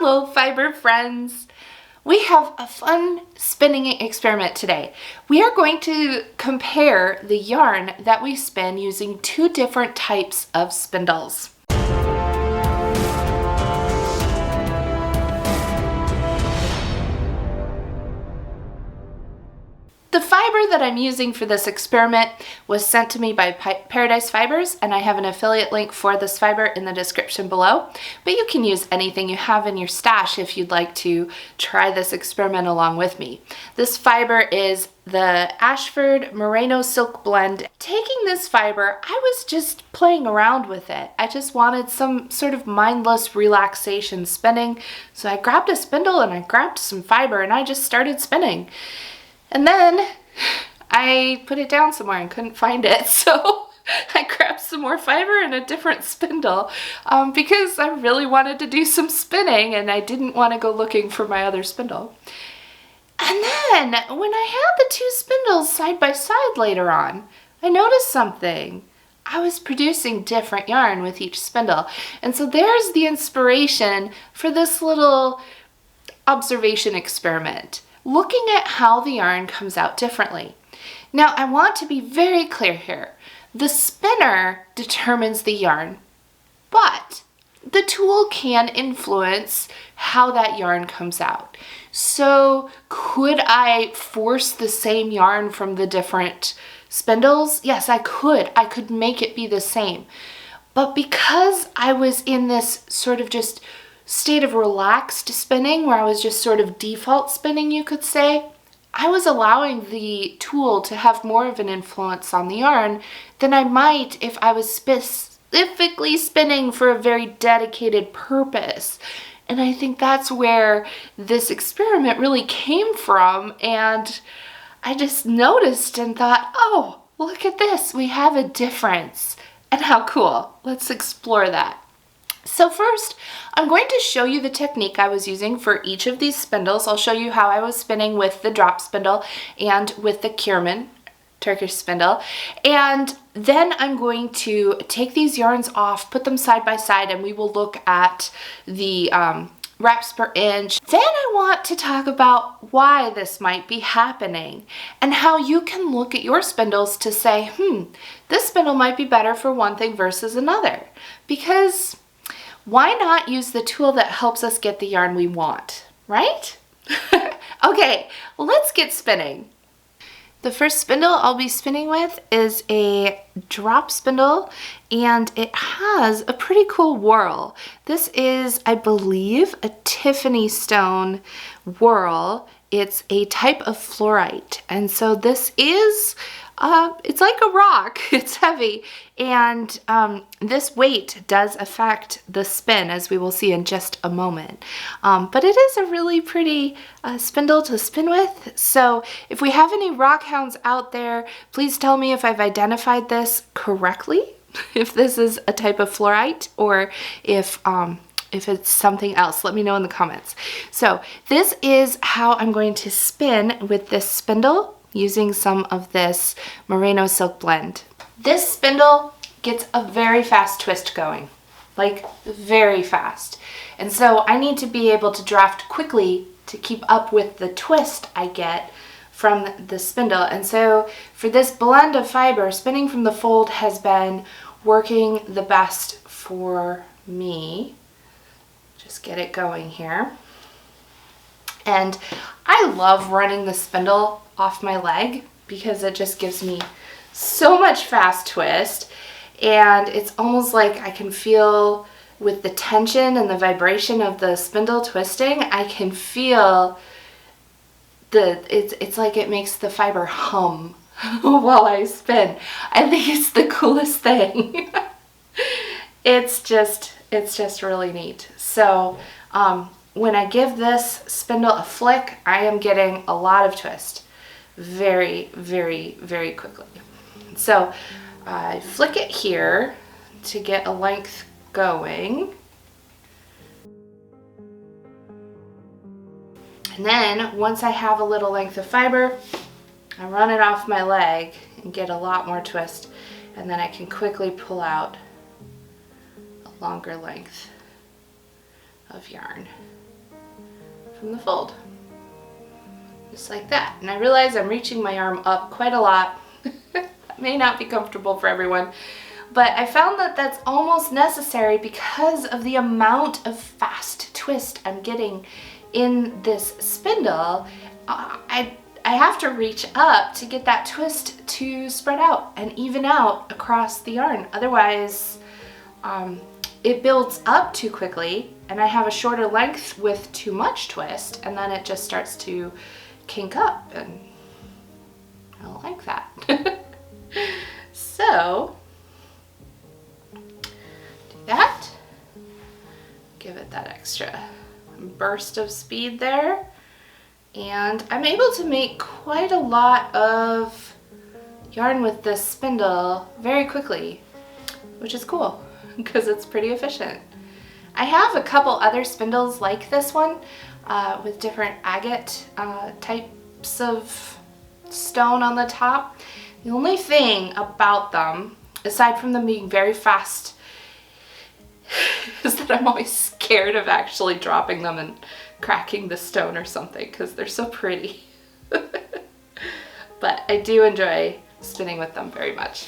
Hello, fiber friends! We have a fun spinning experiment today. We are going to compare the yarn that we spin using two different types of spindles. The fiber that I'm using for this experiment was sent to me by Paradise Fibers, and I have an affiliate link for this fiber in the description below. But you can use anything you have in your stash if you'd like to try this experiment along with me. This fiber is the Ashford Merino Silk Blend. Taking this fiber, I was just playing around with it. I just wanted some sort of mindless relaxation spinning. So I grabbed a spindle and I grabbed some fiber and I just started spinning. And then I put it down somewhere and couldn't find it, so I grabbed some more fiber and a different spindle because I really wanted to do some spinning and I didn't want to go looking for my other spindle. And then when I had the two spindles side by side later on, I noticed something. I was producing different yarn with each spindle. And so there's the inspiration for this little observation experiment, looking at how the yarn comes out differently. Now, I want to be very clear here. The spinner determines the yarn, but the tool can influence how that yarn comes out. So could I force the same yarn from the different spindles? Yes, I could. I could make it be the same. But because I was in this sort of just state of relaxed spinning, where I was just sort of default spinning, you could say, I was allowing the tool to have more of an influence on the yarn than I might if I was specifically spinning for a very dedicated purpose. And I think that's where this experiment really came from, and I just noticed and thought, oh, look at this, we have a difference. And how cool. Let's explore that. So first, I'm going to show you the technique I was using for each of these spindles. I'll show you how I was spinning with the drop spindle and with the Turkish spindle. And then I'm going to take these yarns off, put them side by side, and we will look at the wraps per inch. Then I want to talk about why this might be happening and how you can look at your spindles to say, this spindle might be better for one thing versus another. Because why not use the tool that helps us get the yarn we want, right? Okay, let's get spinning. The first spindle I'll be spinning with is a drop spindle, and it has a pretty cool whorl. This is, I believe, a Tiffany stone whorl. It's a type of fluorite, and so this is it's like a rock. It's heavy, and this weight does affect the spin, as we will see in just a moment. But it is a really pretty spindle to spin with. So if we have any rock hounds out there, please tell me if I've identified this correctly, if this is a type of fluorite, or if it's something else. Let me know in the comments. So this is how I'm going to spin with this spindle, using some of this Merino Silk Blend. This spindle gets a very fast twist going, like very fast. And so I need to be able to draft quickly to keep up with the twist I get from the spindle. And so for this blend of fiber, spinning from the fold has been working the best for me. Just get it going here. And I love running the spindle off my leg because it just gives me so much fast twist, and it's almost like I can feel with the tension and the vibration of the spindle twisting, I can feel it's like it makes the fiber hum while I spin. I think it's the coolest thing. It's just really neat. So when I give this spindle a flick, I am getting a lot of twist very, very, very quickly. So I flick it here to get a length going. And then once I have a little length of fiber, I run it off my leg and get a lot more twist. And then I can quickly pull out a longer length of yarn. from the fold. Just like that. And I realize I'm reaching my arm up quite a lot. That may not be comfortable for everyone, but I found that that's almost necessary because of the amount of fast twist I'm getting in this spindle. I have to reach up to get that twist to spread out and even out across the yarn. Otherwise, it builds up too quickly and I have a shorter length with too much twist, and then it just starts to kink up, and I don't like that. So, do that. Give it that extra burst of speed there. And I'm able to make quite a lot of yarn with this spindle very quickly, which is cool because it's pretty efficient. I have a couple other spindles like this one with different agate types of stone on the top. The only thing about them, aside from them being very fast, is that I'm always scared of actually dropping them and cracking the stone or something because they're so pretty. But I do enjoy spinning with them very much.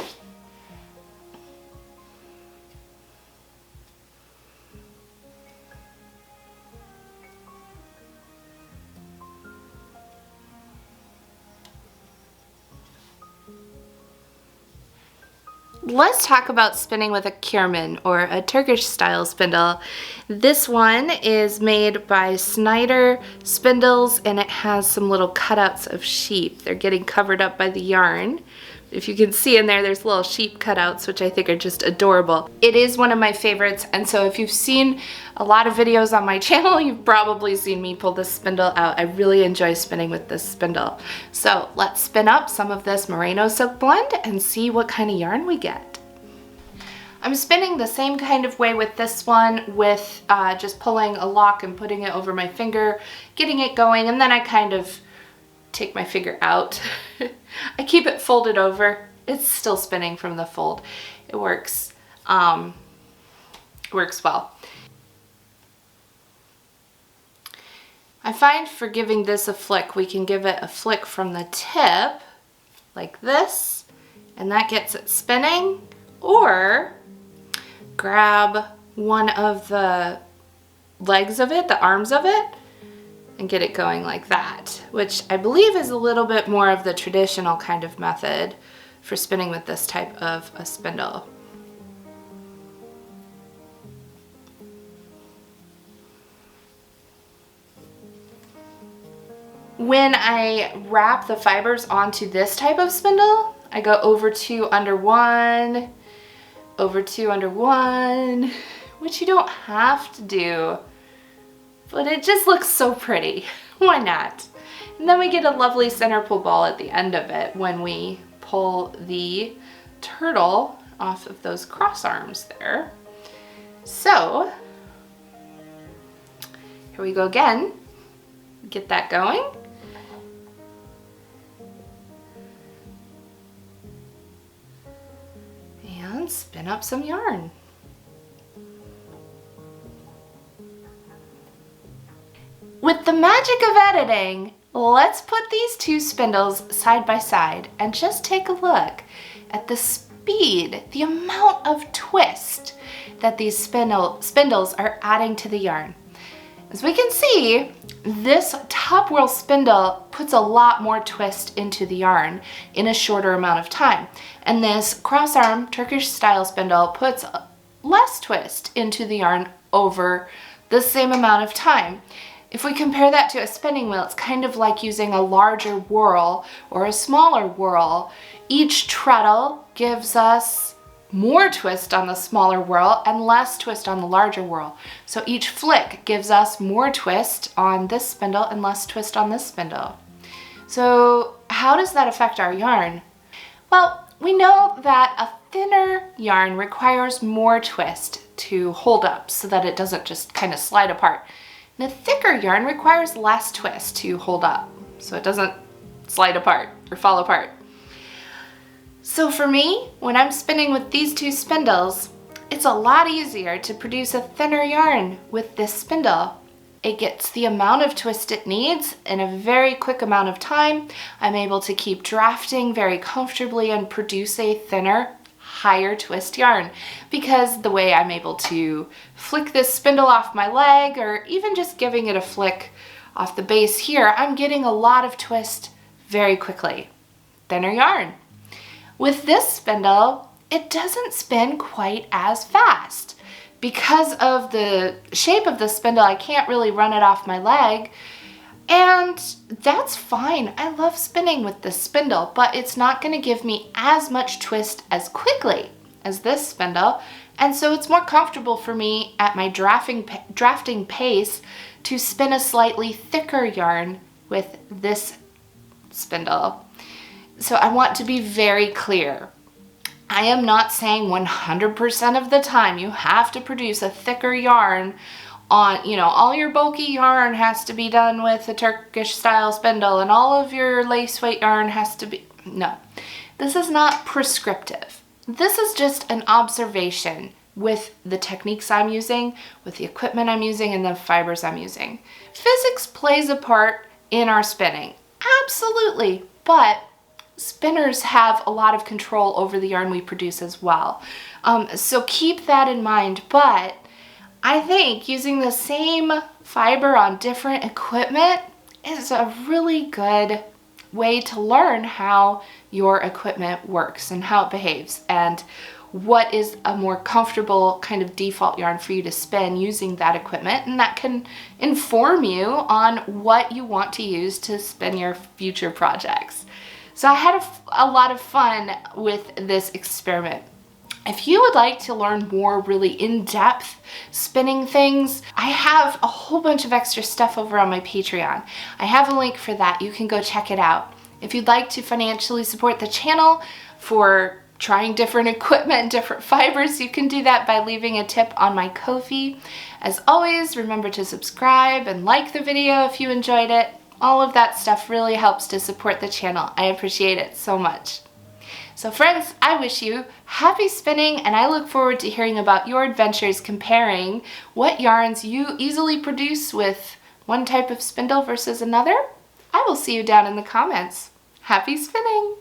Let's talk about spinning with a Kierman, or a Turkish style spindle. This one is made by Snyder Spindles, and it has some little cutouts of sheep. They're getting covered up by the yarn. If you can see in there, there's little sheep cutouts, which I think are just adorable. It is one of my favorites, and so if you've seen a lot of videos on my channel, you've probably seen me pull this spindle out. I really enjoy spinning with this spindle. So let's spin up some of this merino silk blend and see what kind of yarn we get. I'm spinning the same kind of way with this one, with just pulling a lock and putting it over my finger, getting it going, and then I kind of take my finger out. I keep it folded over. It's still spinning from the fold. It works. Works well. I find for giving this a flick, we can give it a flick from the tip, like this, and that gets it spinning, or grab one of the legs of it, the arms of it, and get it going like that, which I believe is a little bit more of the traditional kind of method for spinning with this type of a spindle. When I wrap the fibers onto this type of spindle, I go over 2 under 1, over 2 under 1, which you don't have to do, but it just looks so pretty. Why not? And then we get a lovely center pull ball at the end of it when we pull the turtle off of those cross arms there. So, here we go again. Get that going. And spin up some yarn. With the magic of editing, let's put these two spindles side by side and just take a look at the speed, the amount of twist that these spindles are adding to the yarn. As we can see, this top Whorl spindle puts a lot more twist into the yarn in a shorter amount of time. And this cross arm Turkish style spindle puts less twist into the yarn over the same amount of time. If we compare that to a spinning wheel, it's kind of like using a larger whorl or a smaller whorl. Each treadle gives us more twist on the smaller whorl and less twist on the larger whorl. So each flick gives us more twist on this spindle and less twist on this spindle. So how does that affect our yarn? Well, we know that a thinner yarn requires more twist to hold up so that it doesn't just kind of slide apart. And a thicker yarn requires less twist to hold up so it doesn't slide apart or fall apart. So for me, when I'm spinning with these two spindles, it's a lot easier to produce a thinner yarn with this spindle. It gets the amount of twist it needs in a very quick amount of time. I'm able to keep drafting very comfortably and produce a thinner, higher twist yarn because the way I'm able to flick this spindle off my leg, or even just giving it a flick off the base here, I'm getting a lot of twist very quickly. Thinner yarn. With this spindle, it doesn't spin quite as fast. Because of the shape of the spindle, I can't really run it off my leg, and that's fine. I love spinning with this spindle, but it's not going to give me as much twist as quickly as this spindle, and so it's more comfortable for me at my drafting pace to spin a slightly thicker yarn with this spindle. So I want to be very clear. I am not saying 100% of the time you have to produce a thicker yarn on, all your bulky yarn has to be done with a Turkish style spindle and all of your lace weight yarn has to be, no. This is not prescriptive. This is just an observation with the techniques I'm using, with the equipment I'm using, and the fibers I'm using. Physics plays a part in our spinning, absolutely, but spinners have a lot of control over the yarn we produce as well. So keep that in mind, but I think using the same fiber on different equipment is a really good way to learn how your equipment works and how it behaves and what is a more comfortable kind of default yarn for you to spin using that equipment, and that can inform you on what you want to use to spin your future projects. So I had a lot of fun with this experiment. If you would like to learn more really in-depth spinning things, I have a whole bunch of extra stuff over on my Patreon. I have a link for that. You can go check it out. If you'd like to financially support the channel for trying different equipment and different fibers, you can do that by leaving a tip on my Ko-fi. As always, remember to subscribe and like the video if you enjoyed it. All of that stuff really helps to support the channel. I appreciate it so much. So friends, I wish you happy spinning, and I look forward to hearing about your adventures comparing what yarns you easily produce with one type of spindle versus another. I will see you down in the comments. Happy spinning!